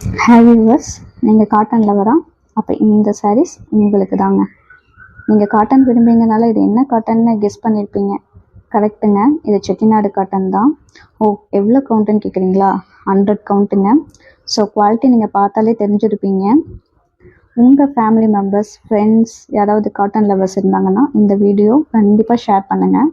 Hi viewers, நீங்கள் cotton லவரா? அப்போ இந்த சாரீஸ் உங்களுக்கு தாங்க. நீங்கள் காட்டன் விரும்புறீங்கனால இது என்ன காட்டன்னு கெஸ் பண்ணியிருப்பீங்க. கரெக்டுங்க, இது செட்டிநாடு காட்டன் தான். ஓ, எவ்வளோ கவுண்ட்டுன்னு கேட்குறீங்களா? 100 கவுண்ட்டுங்க. ஸோ குவாலிட்டி நீங்கள் பார்த்தாலே தெரிஞ்சிருப்பீங்க. உங்கள் ஃபேமிலி மெம்பர்ஸ், ஃப்ரெண்ட்ஸ் யாராவது காட்டன் லவர்ஸ் இருந்தாங்கன்னா இந்த வீடியோ கண்டிப்பாக ஷேர் பண்ணுங்கள்.